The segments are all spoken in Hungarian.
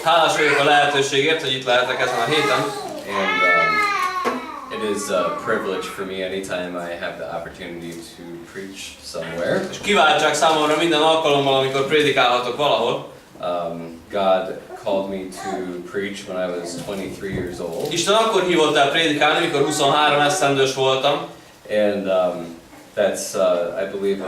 Hálás vagyok a lehetőségért, hogy itt lehetek ezen a héten. And it is a privilege for me anytime I have the opportunity to preach somewhere. És kiváltság számomra minden alkalommal, amikor prédikálhatok valahol. God called me to preach when I was 23 years old. Isten akkor hívott el prédikálni, amikor 23 esztendős voltam. And that's, I believe,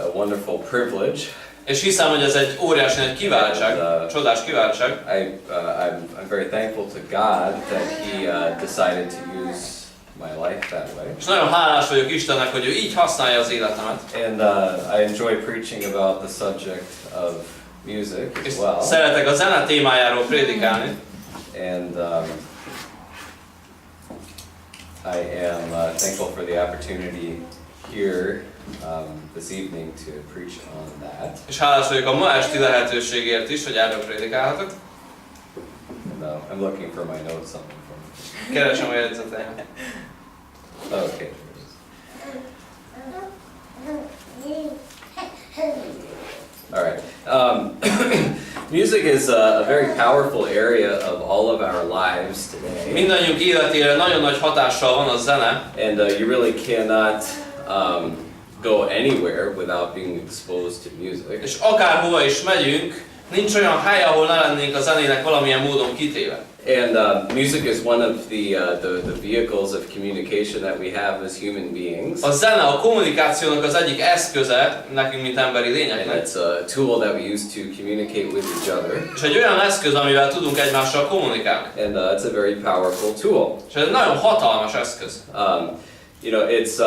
a wonderful privilege. És hiszem, hogy ez egy óriási nagy kiváltság, csodás kiváltság. I'm very thankful to God that He decided to use my life that way. És nagyon hálás vagyok Istennek, hogy ő így használja az életemet. And I enjoy preaching about the subject of music as well. Szeretek a zene témájáról prédikálni. And I am thankful for the opportunity here this evening to preach on that. És hálás vagyok a ma esti lehetőségért is, hogy erről prédikálhatok. I'm looking for my notes on it. Keresem a jegyzeteimet. Okay. All right. Music is a very powerful area of all of our lives today. Mindannyiunk életére nagyon nagy hatással van a zene. And you really cannot go anywhere without being exposed to music. És akárhova is megyünk, nincs olyan hely, ahol ne lennénk a zenének valamilyen módon kitéve. And music is one of the vehicles of communication that we have as human beings. A zene a kommunikációnak az egyik eszköze nekünk, mint emberi lényeknek. And it's a tool that we use to communicate with each other. És egy olyan eszköz, amivel tudunk egymással kommunikálni. And it's a very powerful tool. És ez egy nagyon hatalmas eszköz. You know, it's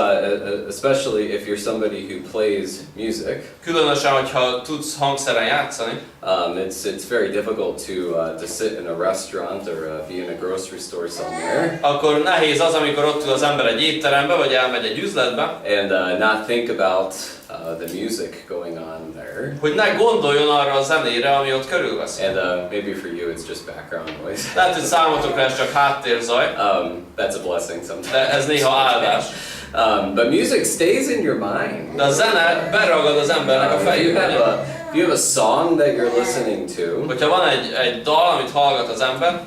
especially if you're somebody who plays music. Különösen, hogyha tudsz hangszeren játszani. It's very difficult to sit in a restaurant or be in a grocery store somewhere. Akkor nehéz az, amikor ott ül az ember egy étterembe, vagy elmegy egy üzletbe. And not think about the music going on there. Hogy ne gondoljon arra a zenére, ami ott körülvesz. And maybe for you it's just background noise. Lehet, hogy számotokra ez csak háttérzaj. That's a blessing sometimes. De ez néha áldás. But music stays in your mind. De a zene beragad az embernek a fejében. If you have a song that you're listening to, hogyha van egy dal, amit hallgat az ember,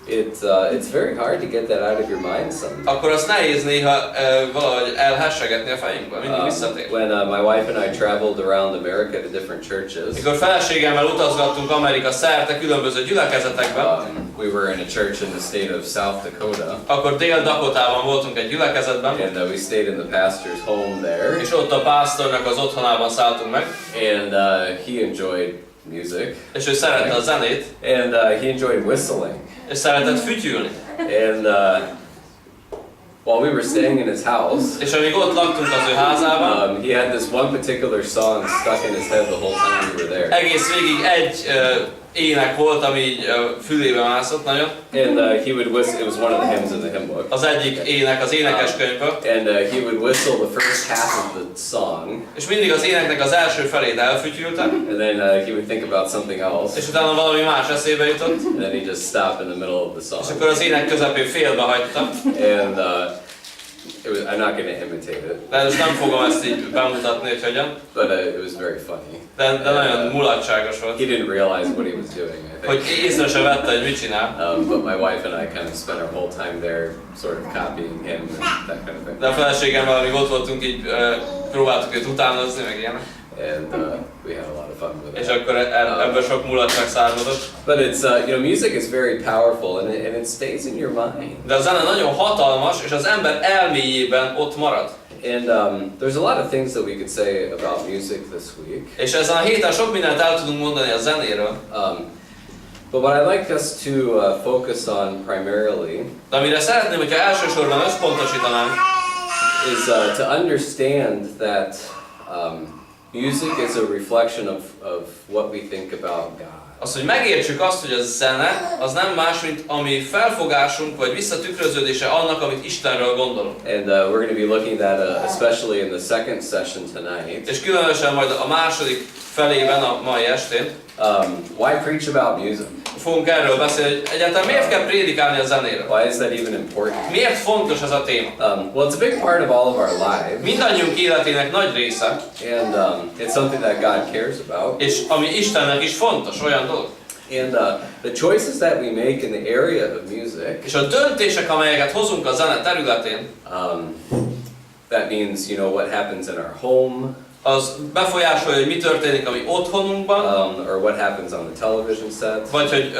it's very hard to get that out of your mind sometimes. Akkor azt nehéz néha valahogy elhessegetni a fejünkből, mindig visszatér. When my wife and I traveled around America to different churches, mikor feleségemmel utazgattunk Amerika szerte különböző gyülekezetekben, we were in a church in the state of South Dakota, akkor Dél-Dakotában voltunk egy gyülekezetben, and we stayed in the pastor's home there, és ott a pásztornak az otthonában szálltunk meg, and he enjoyed music, és ő szerette a zenét, and he enjoyed whistling, és szeretett fütyülni. and while we were staying in his house, és amíg ott laktunk az ő házában, he had this one particular song stuck in his head the whole time we were there. Egész végig egy ének volt, ami így fülébe mászott nagyon. And he would whistle. It was one of the hymns in the hymn book. Az egyik ének az énekeskönyvből. And he would whistle the first half of the song. És mindig az éneknek az első felét elfütyülte. And then he would think about something else. És utána valami más eszébe jutott. And then he just stopped in the middle of the song. És akkor az ének közepén félbe hagyta. And I'm not going to imitate it. De most nem fogom ezt így bemutatni, hogy hogyan. But it was very funny. De nagyon mulatságos volt. He didn't realize what he was doing, I think. Hogy észre se vette, hogy mit csinál. But my wife and I kind of spent our whole time there, sort of copying him and that kind of thing. De a feleségemmel, amíg ott voltunk, így próbáltuk őt utánozni, meg ilyenek. And we had a lot of fun with it. És akkor ebből sok mulatság származott. But it's music is very powerful and it stays in your mind. De a zene nagyon hatalmas, és az ember elméjében ott marad. And there's a lot of things that we could say about music this week. És ezen a héten sok mindent el tudunk mondani a zenéről. But what I'd like us to focus on primarily, de amire szeretném, hogyha elsősorban összpontosítanánk, is to understand that music is a reflection of what we think about God. Az, hogy megértsük azt, hogy a zene az nem más, mint a mi felfogásunk vagy visszatükröződése annak, amit Istenről gondolunk. And we're going to be looking at especially in the second session tonight. És különösen majd a második felében a mai estén. Why preach about music? Fogunk erről beszélni, hogy egyáltalán miért kell prédikálni a zenéről? Why is that even important? Miért fontos ez a téma? Well, it's a big part of all of our lives. Mindannyiunk életének nagy része. And it's something that God cares about. És ami Istennek is fontos, olyan dolog. And the choices that we make in the area of music, És a döntések, amelyeket hozunk a zene területén, that means, you know, what happens in our home, az befolyásolja, hogy mi történik a mi otthonunkban, or what happens on the television set, vagy hogy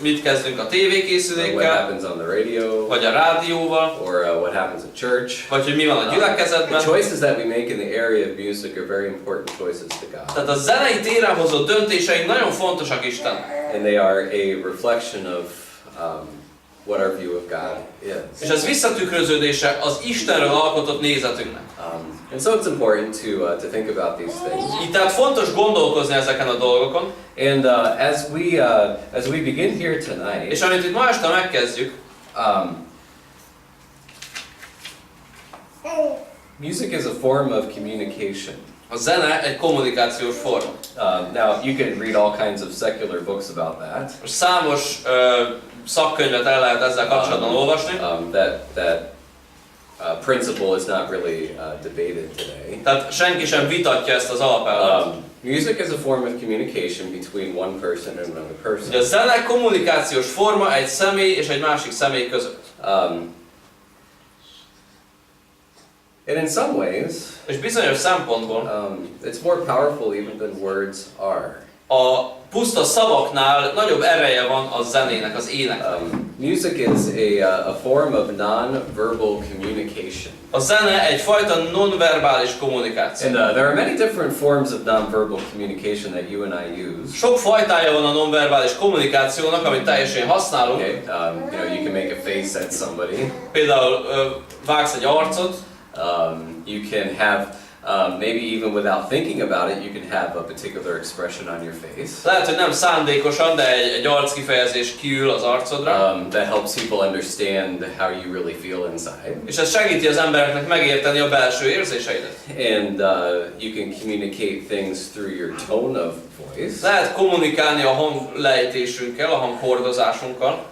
mit kezdünk a or what tévékészülékkel, happens on the radio, vagy a rádióval, or what happens at church. vagy hogy mi van a The gyülekezetben. choices that we make in the area of music are very important choices to God. Tehát a zenei téren hozott döntéseink nagyon fontosak Isten. And they are a reflection of what our view of God is. És ez visszatükröződése az Istenről alkotott nézetünknek. And so it's important to think about these things. Így tehát fontos gondolkozni ezeken a dolgokon. And as we begin here tonight, És amit itt ma este megkezdjük, music is a form of communication. a zene egy kommunikációs forma. Now you can read all kinds of secular books about that. Most számos szakkönyvet el lehet ezzel kapcsolatban olvasni. That principle is not really debated today. Tehát senki sem vitatja ezt az alapelvet. Music is a form of communication between one person and another person. Ugye a zene kommunikációs forma egy személy és egy másik személy között. And in some ways, És bizonyos szempontból it's more powerful even than words are. a puszta szavaknál nagyobb ereje van a zenének, az éneknek. Music is a form of non-verbal communication. A zene egyfajta nonverbális kommunikáció. And there are many different forms of non-verbal communication that you and I use. Sok fajtája van a nonverbális kommunikációnak, amit teljesen használunk. Okay, you know, you can make a face at somebody. Például vágsz egy arcot. You can have, maybe even without thinking about it, you can have a particular expression on your face. Lehet, hogy nem szándékosan, de egy arckifejezés kiül az arcodra. That helps people understand how you really feel inside. És ez segíti az embereknek megérteni a belső érzéseidet. And you can communicate things through your tone of voice. Lehet kommunikálni a hanglejtésünkkel, a hanghordozásunkkal.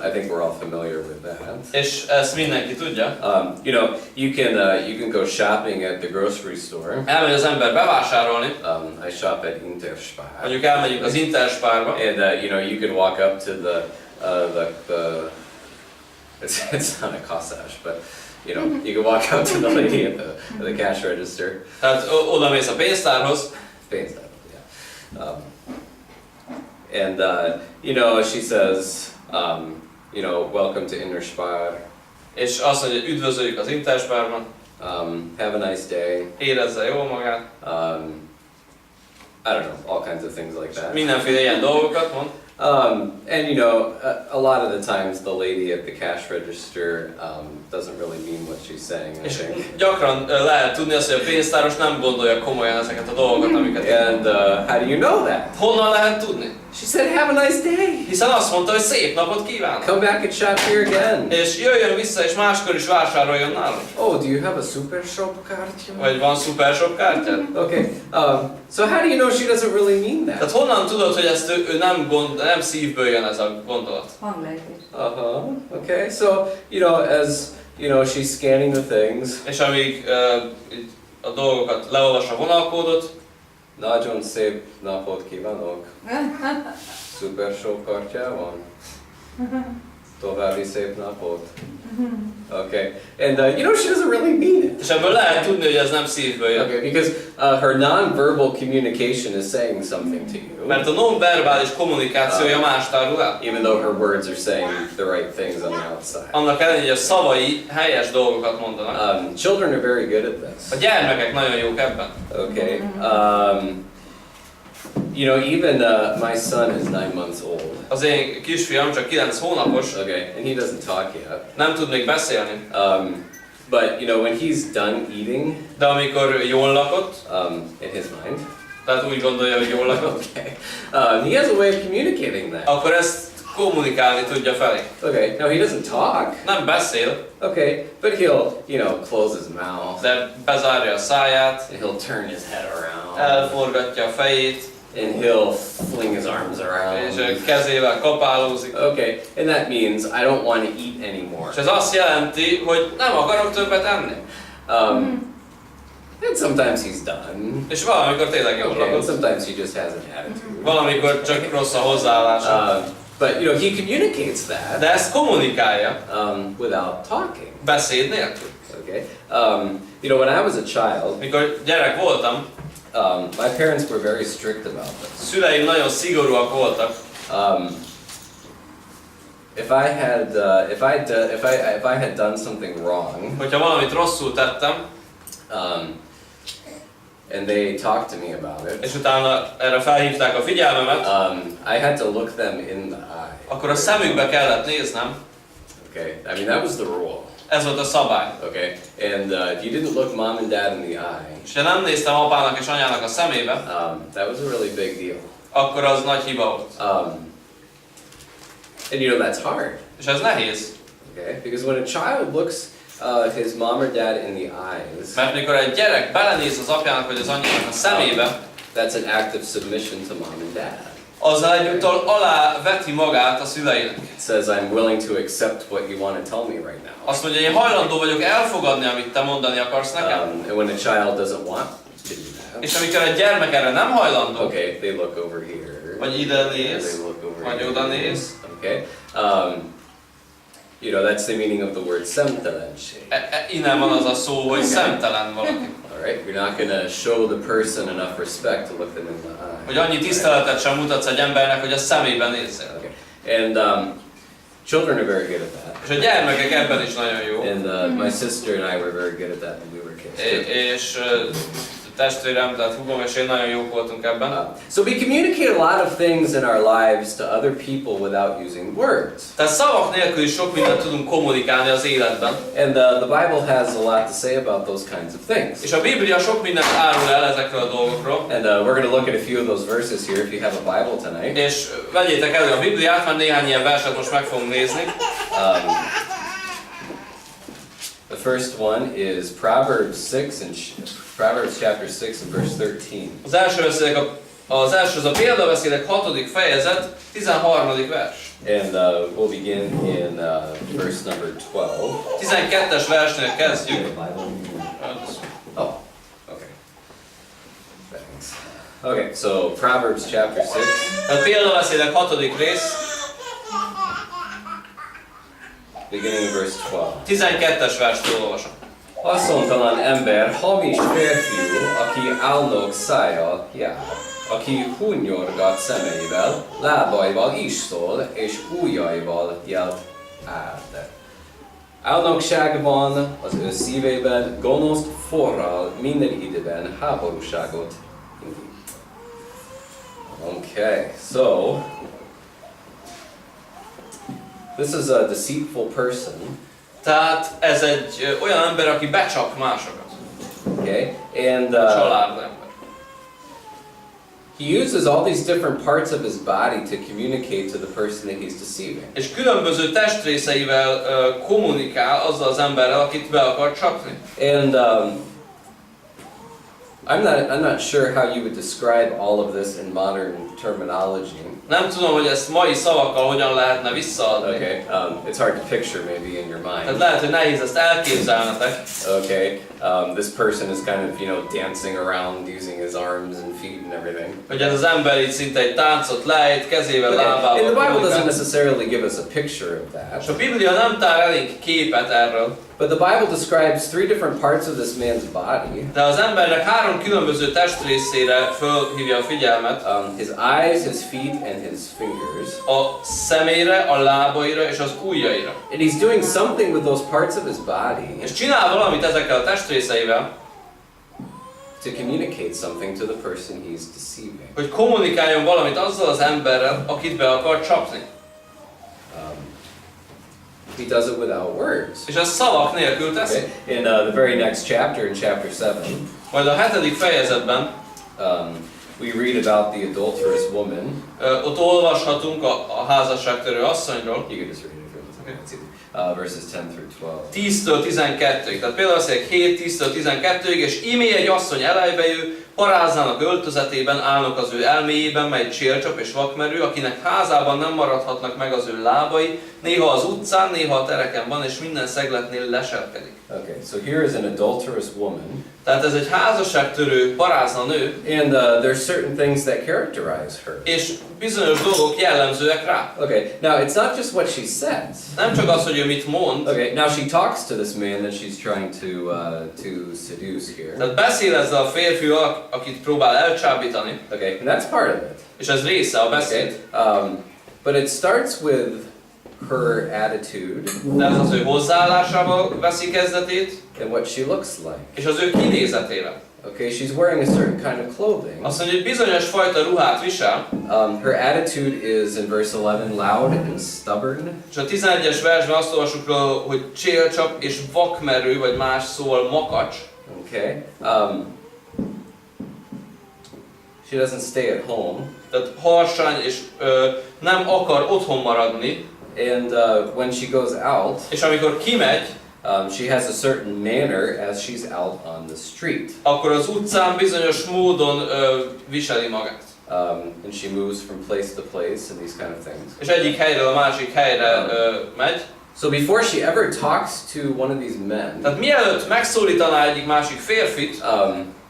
I think we're all familiar with that. És ezt mindenki tudja. You know, you can go shopping at the grocery store. Elmegy az ember bevásárolni. I shop at Interspar. Mondjuk elmegyünk az Interspárba. And you know, you can walk up to the it's not a corsage, but you know, you can walk up to the lady at the cash register. Tehát oda mész a pénztárhoz. Pénztár, yeah. And you know, she says, you know, welcome to Interspar. És azt mondja, hogy üdvözöljük az Interspárban. Have a nice day. Érezze jól magát. I don't know, all kinds of things like that. Mindenféle ilyen dolgokat mond. And you know, a lot of the times the lady at the cash register doesn't really mean what she's saying, I És think. gyakran lehet tudni azt, hogy a pénztáros nem gondolja komolyan ezeket a dolgokat, amiket And how do you know that? honnan lehet tudni? She said, have a nice day. Hiszen azt mondta, hogy szép napot kívánok. Come back and shop here again. És jöjjön vissza, és máskor is vásároljon nálunk. Oh, do you have a super shop card? Vagy van Super Shop kártyád? Okay. So how do you know she doesn't really mean that? Tehát honnan tudod, hogy ezt ő nem szívből jön ez a gondolat? Hanglejtés. Okay. So you know, as you know, she's scanning the things. És amíg a dolgokat leolvas a vonalkódot, Nagyon szép napot kívánok. Super shop kártya van. További szép napot. Okay. And you know, she doesn't really mean it. és ebből lehet tudni, hogy ez nem szívből jön. Okay, because her non-verbal communication is saying something to you. Mert a nonverbális kommunikációja más tárul el. Even though her words are saying the right things on the outside. Annak ellenére, hogy a szavai helyes dolgokat mondanak. Children are very good at A this. gyermekek nagyon jók ebben. Okay. You know, even my son is 9 months old. Az én kisfiam csak 9 hónapos, Okay, and he doesn't talk yet. nem tud még beszélni. But you know, when he's done eating, De amikor jól lakott, in his mind, tehát úgy gondolja, hogy jól lakott, okay, he has a way of communicating that. akkor ezt kommunikálni tudja felé. Okay, now he doesn't talk. Nem beszél, Okay, but he'll, you know, close his mouth, de bezárja a száját, and he'll turn his head around, elforgatja a fejét, and he'll fling his arms és around. kezével kapálózik. Okay, and that means I don't want to eat anymore. És ez azt jelenti, hogy nem akarok többet enni. And sometimes he's done. És valamikor tényleg jól Okay, and lakott. sometimes he just has an attitude. Valamikor csak rossz a hozzáállása. But he communicates that De ezt kommunikálja, without talking. beszéd nélkül. Okay. When I was a child, Mikor gyerek voltam, my parents were very strict about this. szüleim nagyon szigorúak voltak. If I had done something wrong, Hogyha valamit rosszul tettem, and they talked to me about it, és utána erre felhívták a figyelmemet, I had to look them in the eye. akkor a szemükbe kellett néznem. Okay, I mean that was the rule. Ez volt a szabály. Okay, and if you didn't look mom and dad in the eye, És ha nem néztem apának és anyának a szemébe, that was a really big deal. akkor az nagy hiba volt. And that's hard. És ez nehéz. Okay, because when a child looks his mom or dad in the eyes, Mert mikor egy gyerek belenéz az apjának vagy az anyjának a szemébe, that's an act of submission to mom and dad. azzal egyúttal aláveti magát a szüleinek. It says, I'm willing to accept what you want to tell me right now. Azt mondja, én hajlandó vagyok elfogadni, amit te mondani akarsz nekem. And when a child doesn't want to do that, És amikor egy gyermek erre nem hajlandó, okay, they look over here. vagy ide néz, They look over vagy here. oda néz. Okay. That's the meaning of the word szemtelenség. Innen van az a szó, hogy szemtelen valaki. Alright, you're not going to show the person enough respect to look them in the eye. Hogy annyi tiszteletet sem mutatsz egy embernek, hogy a szemébe nézzél. Okay. And children are very good at that. És a gyermekek ebben is nagyon jó. And my sister and I were very good at that when we were kids. És testvérem, tehát húgom és én nagyon jók voltunk ebben. So we communicate a lot of things in our lives to other people without using words. Tehát szavak nélkül is sok mindent tudunk kommunikálni az életben. And the Bible has a lot to say about those kinds of things. És a Biblia sok mindent árul el ezekről a dolgokról. And we're going to look at a few of those verses here if you have a Bible tonight. És vegyétek elő a Bibliát, mert néhány ilyen verset most meg fogunk nézni. The first one is Proverbs chapter 6 and verse 13. Az első az a példabeszédek 6. fejezet, 13. vers. And we'll begin in verse number 12. 12-es versnél kezdjük. Oh, okay. Thanks. Okay, so Proverbs chapter 6. A példabeszédek 6. rész, Beginning in verse 12. 12-es verstől olvasom. Haszontalan ember, hamis férfiú, aki álnok szájjal jár, aki hunyorgat szemeivel, lábaival is szól, és ujjaival jelt árd. Álnokság van az ő szívében, gonoszt forral minden időben háborúságot indít. Okay, so this is a deceitful person. Tehát ez egy olyan ember, aki becsap másokat. Okay, and Családember. he uses all these different parts of his body to communicate to the person that he's deceiving. És különböző testrészeivel kommunikál azzal az emberrel, akit be akar csapni. And I'm not sure how you would describe all of this in modern terminology. Nem tudom, hogy ezt mai szavakkal hogyan lehetne visszaadni. Okay, it's hard to picture maybe in your Tehát mind. lehet, hogy nehéz ezt elképzelnetek. Okay, this person is kind of dancing around using his arms and feet and everything. Hogy ez az ember így szinte egy táncot lejt, kezével, Okay. lábával. And the Bible doesn't kommunikál. necessarily give us a picture of És that. a Biblia nem tár elénk képet erről. But the Bible describes 3 different parts of this man's body. De az embernek 3 különböző testrészére fölhívja a figyelmet. His eyes, his feet, and his fingers. A szemére, a lábaira és az ujjaira. And he's doing something with those parts of his body És csinál valamit ezekkel a testrészeivel, to communicate something to the person he's deceiving. hogy kommunikáljon valamit azzal az emberrel, akit be akar csapni. He does it without words. És ez szavak nélkül teszi. Okay? In the very next chapter, in chapter 7, Majd a 7. fejezetben we read about the adulterous woman. ott olvashatunk a házasságtörő asszonyról. You can just read it if you want. It's easy. Verses 10 through 12. 10-től 12-ig. Tehát például beszélek 7, 10-től 12-ig, és imé egy asszony elájbejő, paráznának öltözetében, állnak az ő elméjében, mely csélcsap és vakmerő, akinek házában nem maradhatnak meg az ő lábai, néha az utcán, néha a tereken van, és minden szegletnél leselkedik. Okay, so here is an adulterous woman. Tehát ez egy házasságtörő, parázna nő, And there's certain things that characterize her. és bizonyos dolgok jellemzőek rá. Okay, now it's not just what she says. Nem csak az, hogy ő mit mond, Okay, now she talks to this man that she's trying to seduce here. tehát beszél ezzel a férfival, akit próbál elcsábítani, Okay, and that's part of it. és ez része a beszéd. Okay, but it starts with her attitude De ez az ő hozzáállásával veszi kezdetét, and what she looks like. és az ő kinézetével. Okay, she's wearing a certain kind of clothing. Azt mondja, hogy bizonyos fajta ruhát visel, Her attitude is in verse 11 loud and stubborn. és a 11-es versben azt olvasjuk róla, hogy csélcsap és vakmerő, vagy más szóval makacs. Okay, she doesn't stay at home. Tehát harsány, és nem akar otthon maradni, And when she goes out, és amikor kimegy, she has a certain manner as she's out on the street. akkor az utcán bizonyos módon viseli magát. And she moves from place to place and these kind of things. És egyik helyről a másik helyre megy. So before she ever talks to one of these men, Tehát mielőtt megszólítaná egyik másik férfit,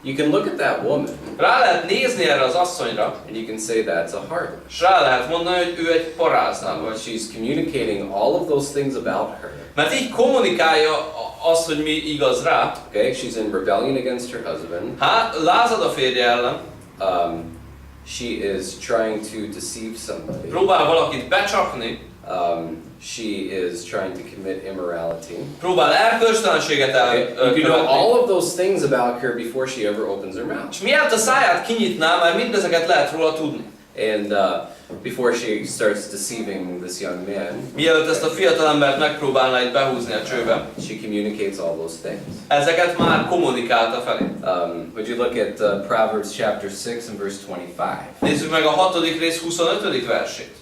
you can look at that woman rá lehet nézni erre az asszonyra, and you can say that's a harlot. és rá lehet mondani, hogy ő egy parázna. But she's communicating all of those things about her. Mert így kommunikálja azt, hogy mi igaz rá. Okay, she's in rebellion against her husband. Hát lázad a férje ellen, She is trying to deceive somebody. próbál valakit becsapni, She is trying to commit immorality. próbál erkölcstelenséget You can know elkövetni. all of those things about her before she ever opens her mouth. És mielőtt a száját kinyitná, már mindezeket lehet róla tudni. And before she starts deceiving this young man, Mielőtt ezt a fiatalembert megpróbálná itt behúzni a csőbe, she communicates all those things. ezeket már kommunikálta felé. Would you look at Proverbs chapter 6 and verse 25? Nézzük meg a 6. rész 25. versét.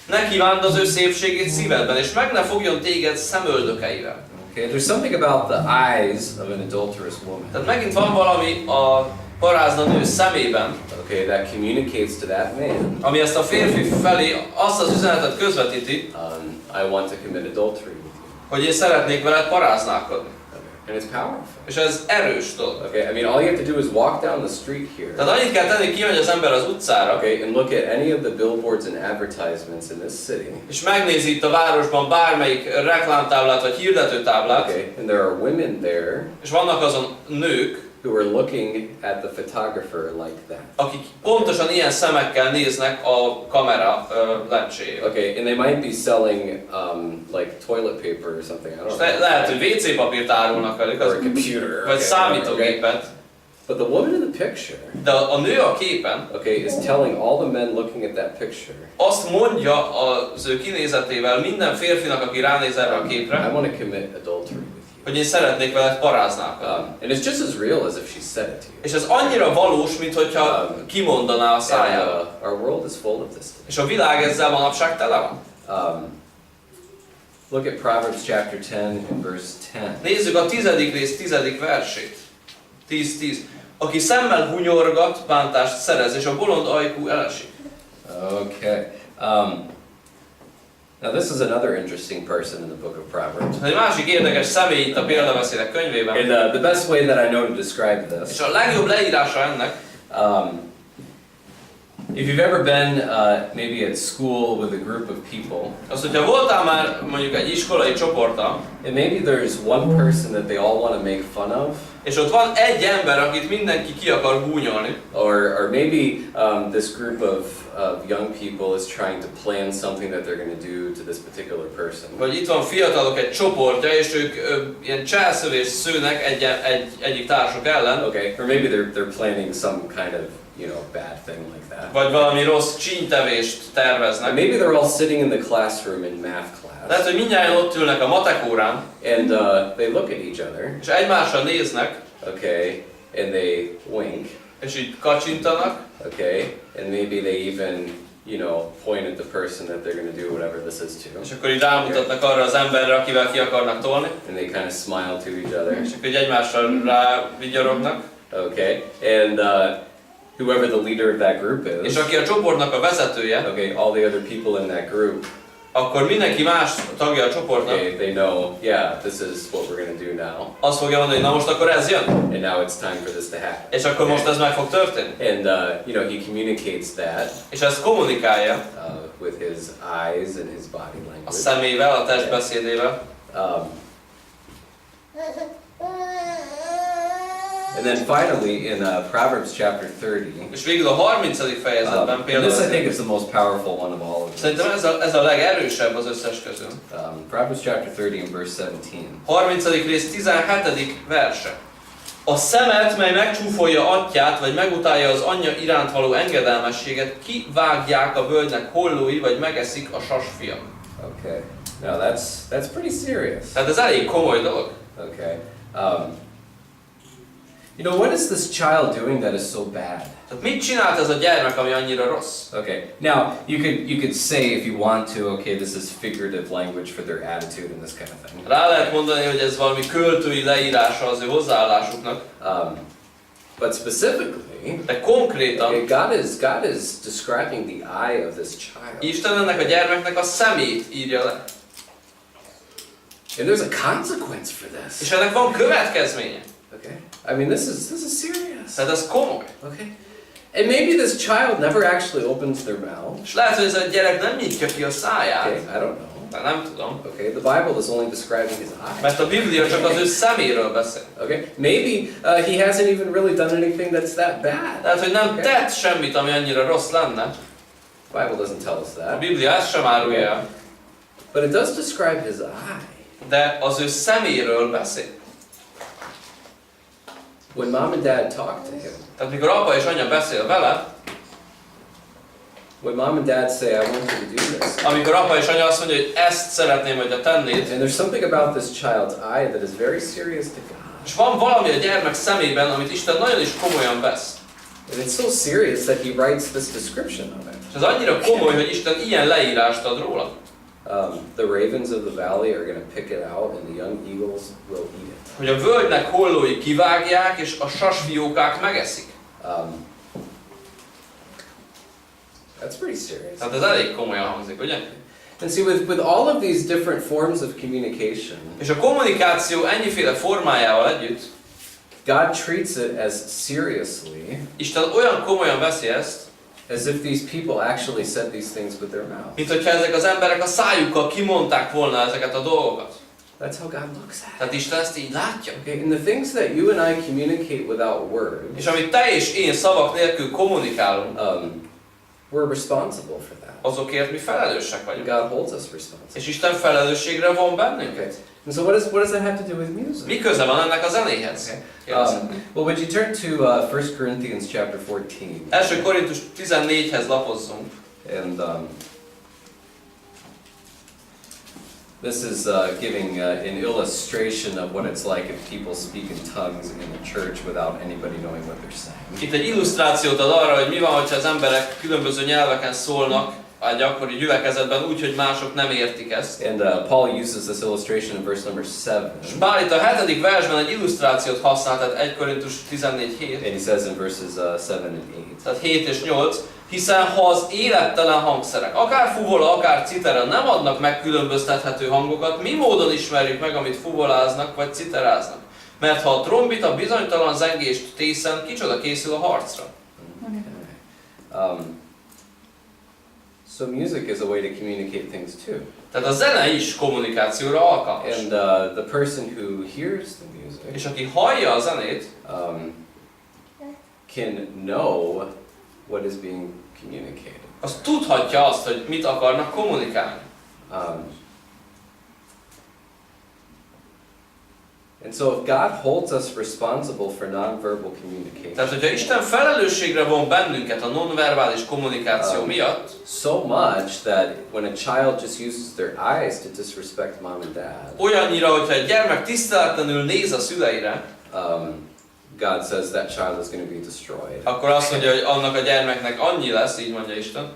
Ne kívánd az ő szépségét szívedben, és meg ne fogjon téged szemöldökeivel. Okay, there's something about the eyes of an adulterous woman. Tehát megint van valami a parázna nő szemében, Okay, that communicates to that man. ami ezt a férfi felé azt az üzenetet közvetíti, I want to commit adultery with you. hogy én szeretnék veled paráználkodni. And it's powerful. És ez erős dolog. Okay, I mean, all you have to do is walk down the street here. Tehát annyit kell tenni, kimegy az ember az utcára, Okay, and look at any of the billboards and advertisements in this city. és megnézi itt a városban bármelyik reklámtáblát vagy hirdetőtáblát, Okay, and there are women there és vannak azon nők, who are looking at the photographer like that. akik pontosan ilyen szemekkel néznek a kamera lencséjével. Okay, and they might be selling like toilet paper or something. I don't És know. lehet, hogy WC papírt árulnak velük, Or a computer. vagy Okay, számítógépet, But the woman in the picture, de a nő a képen okay, is telling all the men looking at that picture, azt mondja az ő kinézetével minden férfinak, aki ránéz erre a I képre, want to commit adultery with you. hogy én szeretnék veled paráználkodni. And it's just as real as if she said it to you. És ez annyira valós, mint hogyha kimondaná a And, szájával. our world is full of this. És a világ ezzel manapság tele van. Look at Proverbs chapter 10 and verse 10. Nézzük a 10. rész 10. versét. 10-10. Aki szemmel hunyorgat, bántást szerez, és a bolond ajkú elesik. Okay. Now this is another interesting person in the book of Proverbs. Egy másik érdekes személy itt a példabeszédek könyvében. And the best way that I know to describe És this, a legjobb leírása ennek, if you've ever been maybe at school with a group of people, az, hogyha voltál már mondjuk egy iskolai csoporttal, and maybe there's one person that they all want to make fun of, és ott van egy ember, akit mindenki ki akar gúnyolni, or maybe this group of young people is trying to plan something that they're going to do to this particular person. vagy itt van fiatalok egy csoportja, és ők ilyen cselszövést szőnek egyik társuk ellen, Okay, or maybe they're planning some kind of, you know, bad thing like that. vagy valami rossz csíntevést And terveznek. maybe they're all sitting in the classroom in math Lehet, class, hogy mindjárt ott ülnek a matek órán, and they look at each other, és egymásra néznek, okay, and they wink, és így kacsintanak, okay, and maybe they even, you know, point at the person that they're going to do whatever this is to, és akkor így rámutatnak arra az emberre, akivel ki akarnak tolni, and they kind of smile to each other, és akkor így egymásra rá vigyorognak, okay, and whoever the leader of that group is, és aki a csoportnak a vezetője, okay, all the other people in that group, akkor mindenki más tagja a csoportnak, okay, they know, yeah, this is what we're going to do now. azt fogja mondani, hogy na most akkor ez jön, And now it's time for this to happen. és akkor most ez meg fog történni. And you know, he communicates that És ezt kommunikálja with his eyes and his body a language. szemével, a testbeszédével. And then finally in Proverbs chapter 30, És végül a 30. fejezetben and például, this I think is the most powerful one of all of them. szerintem ez a legerősebb az összes közül. Proverbs chapter 30 and verse 17. 30. rész 17. verse. A szemet, mely megcsúfolja atyját, vagy megutálja az anyja iránt való engedelmességet, kivágják a völgynek hollói, vagy megeszik a sasfiak. Okay. Now that's pretty serious. Tehát ez elég komoly dolog. Okay. You know, what is this child doing that is so bad? Tehát mit csinált ez a gyermek, ami annyira rossz? Okay. Now you could say if you want to, okay, this is figurative language for their attitude and this kind of thing. Rá lehet mondani, hogy ez valami költői leírása az ő hozzáállásuknak. But specifically, De konkrétan okay, God is describing the eye of this child. Isten ennek a gyermeknek a szemét írja le. And there's a consequence for this. És ennek van következménye. Okay. I mean, this is serious. Tehát ez komoly. Okay. And maybe this child never actually opens their mouth. És lehet, hogy ez a gyerek nem nyitja ki a száját. Okay, I don't know. De nem tudom. Okay, the Bible is only describing his eye. Mert a Biblia csak az ő szeméről beszél. Okay, maybe he hasn't even really done anything that's that bad. Tehát, hogy nem tett semmit, ami annyira rossz lenne. The Bible doesn't tell us A that. Biblia ezt sem árulja el. But it does describe his eye. De az ő szeméről beszél. When mom and dad talk to him, Tehát mikor apa és anya beszél vele, when mom and dad say, I want you to do this, amikor apa és anya azt mondja, hogy ezt szeretném, hogy a tennéd, and there's something about this child's eye that is very serious to God. és van valami a gyermek szemében, amit Isten nagyon is komolyan vesz. And it's so serious that he writes this description of it. És ez annyira komoly, hogy Isten ilyen leírást ad róla. The ravens of the valley are going to pick it out, and the young eagles will eat it. Hogy a völgynek hollói kivágják, és a sasfiókák megeszik. That's pretty serious. Tehát ez elég komolyan hangzik, ugye? And see, with all of these different forms of communication, És a kommunikáció ennyiféle formájával együtt, God treats it as seriously Isten olyan komolyan veszi ezt, as if these people actually said these things with their mouth. mint hogyha ezek az emberek a szájukkal kimondták volna ezeket a dolgokat. That's how God looks at it. Tehát Isten ezt így látja. Okay, and the things that you and I communicate without words, És amit te és én szavak nélkül kommunikálunk, we're responsible for that. azokért mi felelősek vagyunk. God holds us responsible. És Isten felelősségre von bennünket. Okay. And so what does that have to do with music? Mi köze van ennek a zenéhez? Well, would you turn to 1 Corinthians chapter 14? 1. Korintus 14-hez lapozzunk. And this is giving an illustration of what it's like if people speak in tongues in a church without anybody knowing what they're saying. Itt egy illusztrációt ad arra, hogy mi van, hogyha az emberek különböző nyelveken szólnak a gyakori gyülekezetben úgy, hogy mások nem értik ezt. And Paul uses this illustration in verse number 7. És Pál itt a 7. versben egy illusztrációt használ, tehát 1 Korintus 14:7. And he says in verses 7 and 8. Tehát 7 és 8. Hiszen ha az élettelen hangszerek, akár fuvola, akár citera nem adnak megkülönböztethető hangokat, mi módon ismerjük meg, amit fuvoláznak vagy citeráznak? Mert ha a trombita bizonytalan zengést tészen, kicsoda készül a harcra? So music is a way to communicate things too. Tehát a zene is kommunikációra alkalmas. And the person who hears the music És aki hallja a zenét, can know what is being communicated. az tudhatja azt, hogy mit akarnak kommunikálni. And so if God holds us responsible for nonverbal communication, Tehát, hogyha Isten felelősségre von bennünket a nonverbális kommunikáció miatt, so much that when a child just uses their eyes to disrespect mom and dad, olyannyira, hogyha egy gyermek tiszteletlenül néz a szüleire, God says that child is going to be destroyed. akkor azt mondja, hogy annak a gyermeknek annyi lesz, így mondja Isten.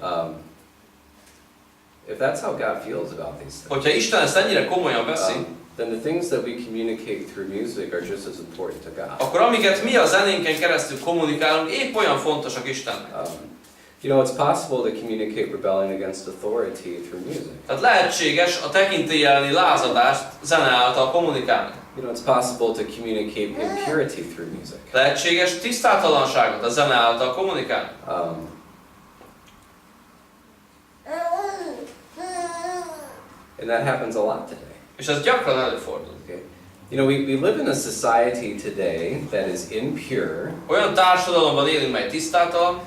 If that's how God feels about these things, Hogyha Isten ezt ennyire komolyan veszi, then the things that we communicate through music are just as important to God. akkor amiket mi a zenénken keresztül kommunikálunk, épp olyan fontosak Istennek. You know, it's possible to communicate rebellion against authority through music. Tehát lehetséges a tekintély elleni lázadást zene által kommunikálni. You know, it's possible to communicate impurity through music. Lehetséges tisztátalanságot a zene által kommunikálni. And that happens a lot today. És ez gyakran előfordul. Okay. You know, we live in a society today that is impure. Olyan társadalomban élünk, mely tisztátalan,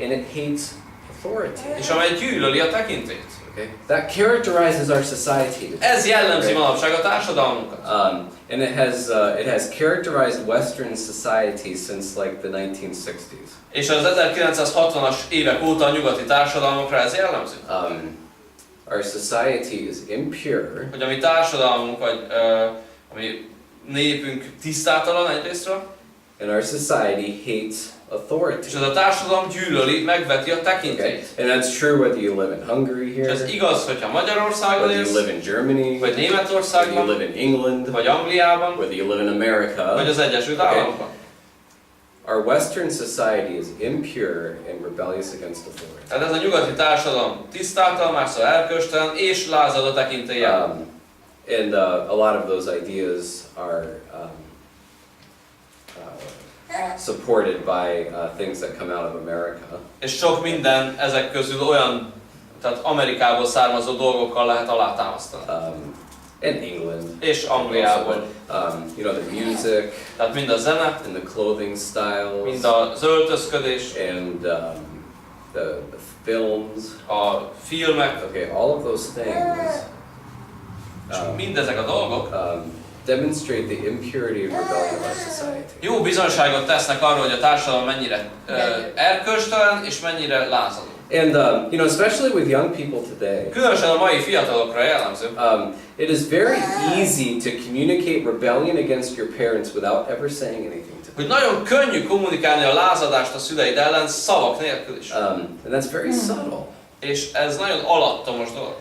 and it hates authority. és amely gyűlöli a tekintélyt. Okay? That characterizes our society today. Ez jellemzi manapság a társadalmunkat. And it has characterized Western society since like the 1960s. És az 1960-as évek óta a nyugati társadalmakra ez jellemző. Our society is impure. Hogy a mi társadalmunk, vagy a mi népünk tisztátalan egyrésztről. And our society hates authority. És ez a társadalom gyűlöli, megveti a tekintélyt. Okay. And that's true whether you live in Hungary here. És ez igaz, hogyha Magyarországon whether élsz, you live in Germany, vagy whether you Németországban, live in England, vagy Angliában, whether you live in America, vagy az Egyesült Államokban. Our Western society is impure and rebellious against authority. Tehát ez a nyugati társadalom tisztátalan, másszor erkölcstelen, és lázad a tekintéllyel. And a lot of those ideas are supported by things that come out of America. És sok minden ezek közül olyan, tehát Amerikából származó dolgokkal lehet alátámasztani. And England. És Angliából. You know, the music. Tehát mind a zene, and the clothing styles. mind az öltözködés. And the films. A filmek. Okay, all of those things. Mindezek a dolgok demonstrate the impurity and rebellion of our society. Jó bizonyságot tesznek arról, hogy a társadalom mennyire erkölcstelen és mennyire lázadó. And you know, especially with young people today. Különösen a mai fiatalokra jellemző. It is very easy to communicate rebellion against your parents without ever saying anything to them. Hogy nagyon könnyű kommunikálni a lázadást a szüleid ellen szavak nélkül is. And that's very subtle. És ez nagyon alattomos dolog.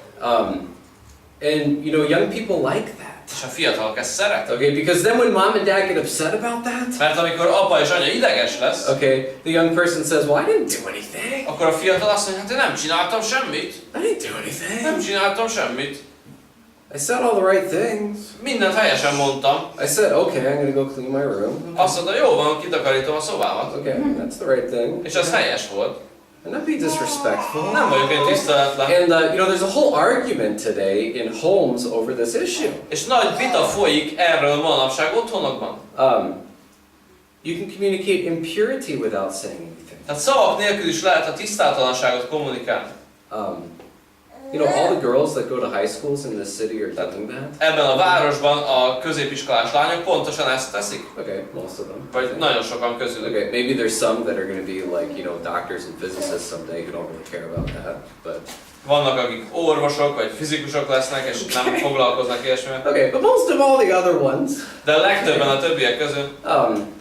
And you know, young people like that. És a fiatalok ezt szeretik. Okay, because then when mom and dad get upset about that, mert amikor apa és anya ideges lesz, okay, the young person says, "Well, I didn't do anything." akkor a fiatal azt mondja, hát én nem csináltam semmit. I didn't do anything. Nem csináltam semmit. I said all the right things. Mindent helyesen mondtam. I said, okay, I'm going to go clean my room. Azt mondta, jó van, kitakarítom a szobámat. Okay, that's the right thing. És ez helyes volt. And not be disrespectful. Nem vagyok én tiszteletlen. And you know, there's a whole argument today in homes over this issue. És nagy vita folyik erről manapság otthonokban. You can communicate impurity without saying anything. Tehát szavak nélkül is lehet a tisztátalanságot kommunikálni. You know, all the girls that go to high schools in this city are doing that. Ebben a városban a középiskolás lányok pontosan ezt teszik. Okay, most of them. Vagy nagyon sokan közülük. Okay, maybe there's some that are going to be like, you know, doctors and physicists someday who don't really care about that, but vannak, akik orvosok vagy fizikusok lesznek, és nem foglalkoznak ilyesmivel. okay, but most of all the other ones. De a legtöbben a többiek közül.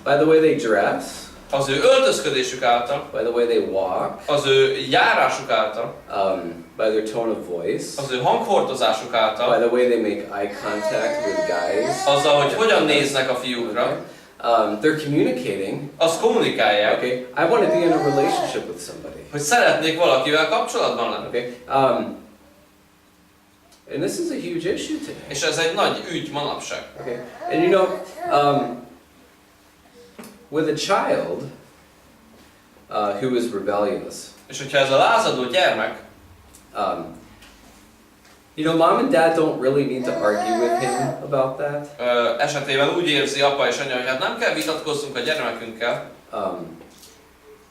By the way they dress. Az ő öltözködésük által. By the way they walk. Az ő járásuk által. By their tone of voice. Az ő hang-hordozásuk által. By the way they make eye contact with guys. Azzal, hogy hogyan néznek a fiúkra. Okay. They're communicating. Azt kommunikálják. Okay, I want to be in a relationship with somebody. Hogy szeretnék valakivel kapcsolatban lenni. Okay. And this is a huge issue today. És ez egy nagy ügy manapság. Okay. And you know, with a child who is rebellious. És hogyha ez a lázadó gyermek, you know, mom and dad don't really need to argue with him about that. Esetében úgy érzi apa és anya, hogy hát nem kell vitatkozzunk a gyermekünkkel.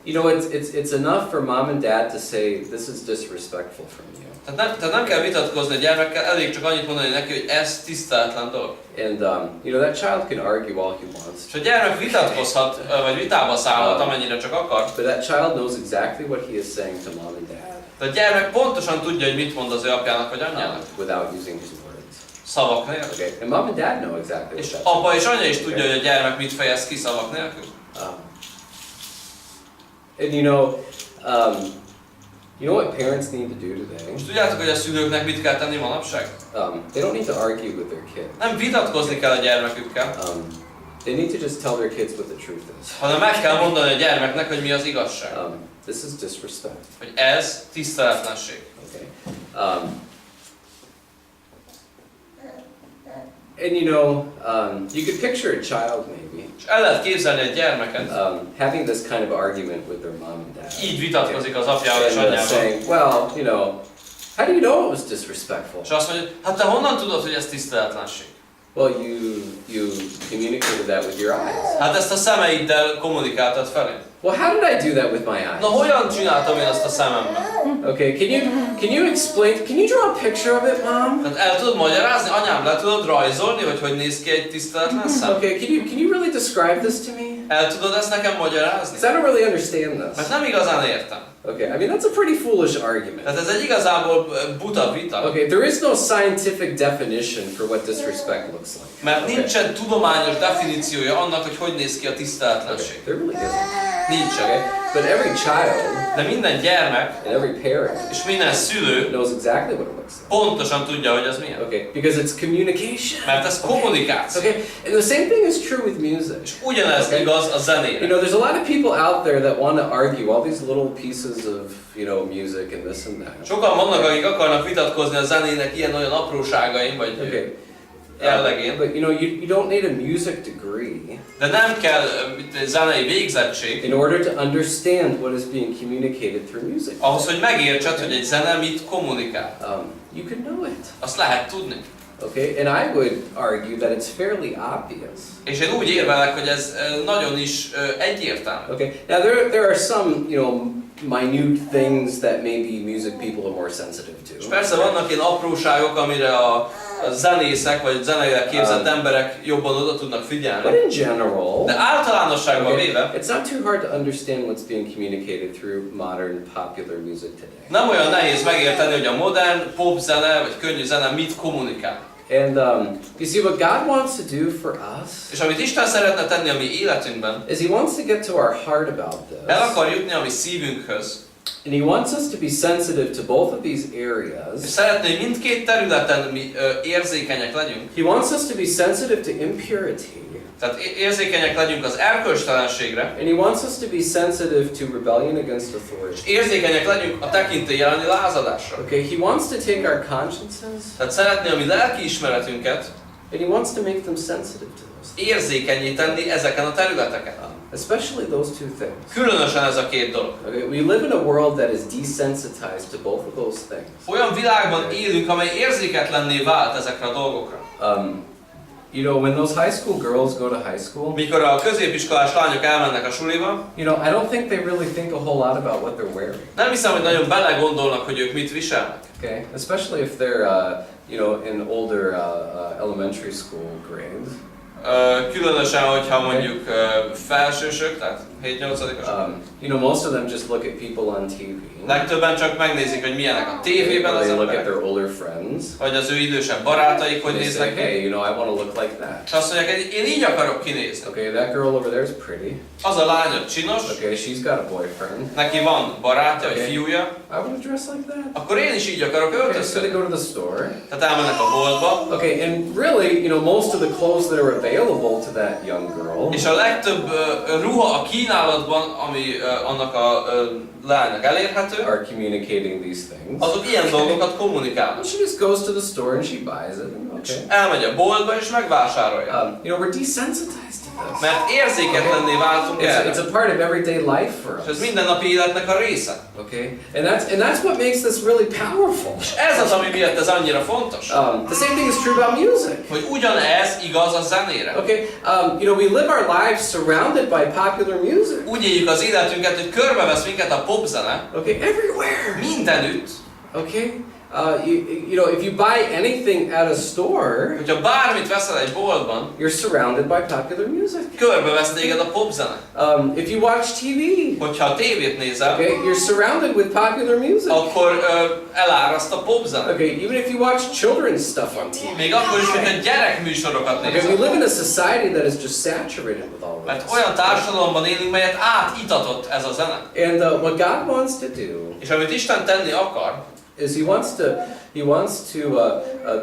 You know, it's enough for mom and dad to say this is disrespectful from you. Tehát nem kell vitatkozni a gyermekkel, elég csak annyit mondani neki, hogy ez tiszteletlen dolog. And you know, that child can argue all he wants. És a gyermek vitatkozhat, vagy vitába szállhat, amennyire csak akar. But that child knows exactly what he is saying to mom and dad. De a gyermek pontosan tudja, hogy mit mond az ő apjának vagy anyjának. Without using his words. Szavak nélkül. Okay. And mom and dad know exactly. És apa és anya is tudja, hogy a gyermek mit fejez ki szavak nélkül. And you know, You know what parents need to do today? Most tudjátok, hogy a szülőknek mit kell tenni manapság? They don't need to argue with their kids. Nem vitatkozni kell a gyermekükkel, They need to just tell their kids what the truth is. hanem meg kell mondani a gyermeknek, hogy mi az igazság. This is disrespect. Hogy ez tiszteletlenség. Okay. And you know, you could picture a child maybe És el lehet képzelni egy gyermeket, having this kind of argument with their mom and dad. így vitatkozik az apjával és And anyjával. saying, well, you know, how do you know it was disrespectful? És azt mondja, hát te honnan tudod, hogy ez tiszteletlenség? Well, you communicated that with your eyes. Hát ezt a szemeiddel kommunikáltad felé. Well, how did I do that with my eyes? Na hogyan csináltam én azt a szememmel? Okay, can you explain? Can you draw a picture of it, Mom? Tehát el tudod magyarázni? Anyám, le tudod rajzolni, hogy néz ki egy tiszteletlen szem? Okay, can you really describe this to me? El tudod ezt nekem magyarázni? Because I don't really understand this. Mert nem igazán értem. Okay, I mean that's a pretty foolish argument. Tehát ez egy igazából buta vita. Okay, there is no scientific definition for what disrespect looks like. Mert nincsen tudományos definíciója annak, hogy néz ki a tiszteletlenség. There really isn't. Nincsen. Okay, but every child De minden gyermek and every parent és minden szülő knows exactly what it looks like. pontosan tudja, hogy az milyen. Okay, because it's communication. Mert ez kommunikáció. Okay, and the same thing is true with music. És ugyanez igaz a zenére. You know, there's a lot of people out there that want to argue all these little pieces of, you know, music and this and that. Sokan vannak, akik akarnak vitatkozni a zenének ilyen-olyan apróságain, vagy jellegén. But you know, you don't need a music degree De nem kell zenei végzettség in order to understand what is being communicated through music. ahhoz, hogy megértsed, hogy egy zene mit kommunikál. You can know it. Azt lehet tudni. Okay, and I would argue that it's fairly obvious. És én úgy érvelek, hogy ez nagyon is egyértelmű. Okay, now there are some, you know, minute things that maybe music people are more sensitive to. És persze vannak ilyen apróságok, amire a zenészek vagy zeneileg képzett emberek jobban oda tudnak figyelni. But in general, De általánosságban véve, it's not too hard to understand what's being communicated through modern popular music today. nem olyan nehéz megérteni, hogy a modern pop zene vagy könnyű zene mit kommunikál. And you see, what God wants to do for us És amit Isten szeretne tenni a mi életünkben, is He wants to get to our heart about el this. akar jutni a mi szívünkhöz, And He wants us to be sensitive to both of these és areas. szeretné, hogy mindkét területen mi érzékenyek legyünk. He wants us to be sensitive to impurity. Tehát érzékenyek legyünk az erkölcstelenségre, And He wants us to be sensitive to rebellion against authority. és érzékenyek legyünk a tekintély elleni lázadásra. Okay, He wants to take our consciences Tehát szeretné a mi lelki ismeretünket and He wants to make them sensitive to those. érzékenyé tenni ezeken a területeken. Especially those two things. Különösen ez a két dolog. Okay, we live in a world that is desensitized to both of those things. Olyan világban élünk, amely érzéketlenné vált ezekre a dolgokra. You know, when those high school girls go to high school, Mikor a középiskolás lányok elmennek a suliba, you know, I don't think they really think a whole lot about what they're wearing. nem hiszem, hogy nagyon belegondolnak, hogy ők mit viselnek. Okay, especially if they're, you know, in older elementary school grades. Különösen, hogyha mondjuk felsősök, tehát 7-8-os. You know, most of them just look at people on TV. Legtöbben csak megnézik, hogy milyenek a tévében az They look at emberek, their older friends. vagy az ő idősebb barátaik, hogy They say, néznek ki. hey, you know, I want to look like that. És azt mondják, hogy én így akarok kinézni. Okay, that girl over there is pretty. Az a lány ott csinos, Okay, she's got a boyfriend. neki van barátja, vagy Okay. fiúja, I want to dress like that. akkor én is így akarok Okay, so they öltözködni. go to the store. Tehát elmennek a boltba, Okay, and really, you know, most of the clothes that are available to that young girl és a legtöbb ruha a kínálatban, ami annak a lánynak elérhető, are communicating these things. azok ilyen dolgokat kommunikálnak. She just goes to the store and she buys it. And, okay. Elmegy a boltba és megvásárolja. You know, we're desensitized to this. Mert érzéketlenné váltunk erre. It's a part of everyday life for És ez us. mindennapi életnek a része. Okay, and that's what makes this really powerful. És ez az, ami miatt ez annyira fontos. The same thing is true about music. Hogy ugyanez igaz a zenére. Okay, you know, we live our lives surrounded by popular music. Úgy éljük az életünket, hogy körbevesz minket a popzene. Okay, everywhere. Mindenütt. Okay, you know, if you buy anything at a store, Hogyha bármit veszel egy boltban, you're surrounded by popular music. körbevesz téged a popzene. If you watch TV, Hogyha a tévét nézel, okay, you're surrounded with popular music. akkor eláraszt a popzene. Okay, even if you watch children's stuff on TV. Még akkor is, hogyha gyerekműsorokat Okay, we nézel. live in a society that is just saturated with all world. Mert olyan társadalomban élünk, melyet átitatott ez a zene. And what God wants to do És amit Isten tenni akar, is He wants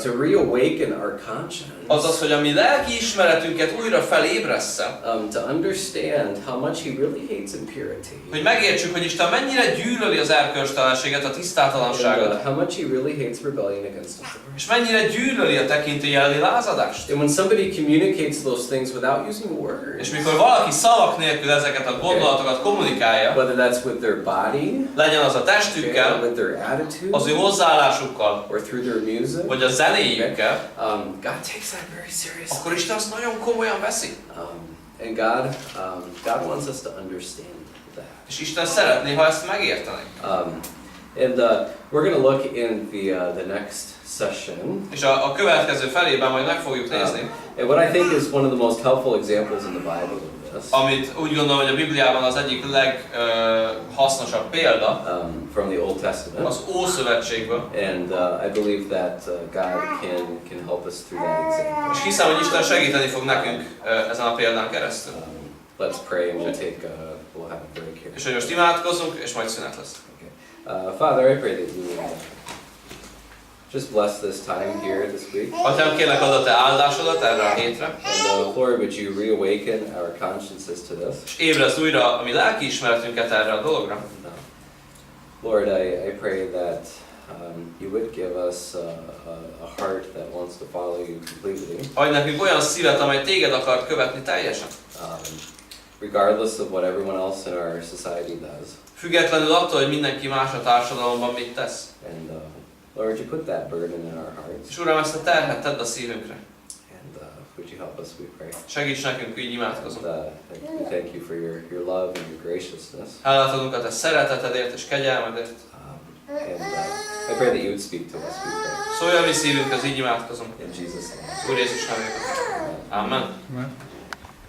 to reawaken our conscience. az, hogy a mi lelki ismeretünket újra felébressze, To understand how much He really hates impurity. hogy megértsük, hogy Isten mennyire gyűlöli az erkölcstelenséget, a tisztátalanságot, And, how much He really hates rebellion against His word. és mennyire gyűlöli a tekintélyelni lázadást. And when somebody communicates those things without using words, És mikor valaki szavak nélkül ezeket a gondolatokat kommunikálja, whether that's with their body, legyen az a testükkel, with their attitude, az ő hozzáállásukkal, or through their music, vagy a zenéjükkel, God takes that very seriously. akkor Isten azt nagyon komolyan veszi. And God wants us to understand that. És Isten szeretné, ha ezt megértenénk. And we're going to look in the next session. És a következő felében majd meg fogjuk nézni, And what I think is one of the most helpful examples in the Bible of this. amit úgy gondolom, hogy a Bibliában az egyik leghasznosabb példa, from the Old Testament. az Ószövetségből. And I believe that God can help us through that example. És hiszem, hogy Isten segíteni fog nekünk ezen a példán keresztül. Let's pray and we'll have a break here. És hogy most imádkozzunk, és majd szünet lesz. Okay. Father, I pray that you will just bless this time here this week. Atyám, kérlek, add a te áldásodat erre a hétre. And Lord, would you reawaken our consciences to this? És ébrezd újra a mi lelkiismeretünket erre a dologra. Lord, I pray that you would give us a heart that wants to follow you completely. Adj nekünk olyan szívet, amely téged akar követni teljesen. Regardless of what everyone else in our society does. Függetlenül attól, hogy mindenki más a társadalomban mit tesz. And Lord, you put that burden in our hearts. És Uram, ezt a terhet tedd a szívünkre. And would you help us, we pray. Segíts nekünk, így imádkozunk. We thank you for your love and your graciousness. Hálát adunk a te szeretetedért és kegyelmedért. And I pray that you would speak to us, we pray. Szólj a mi szívünkhez, így imádkozunk. In Jesus' name. Úr Jézus nevében. Amen. Amen.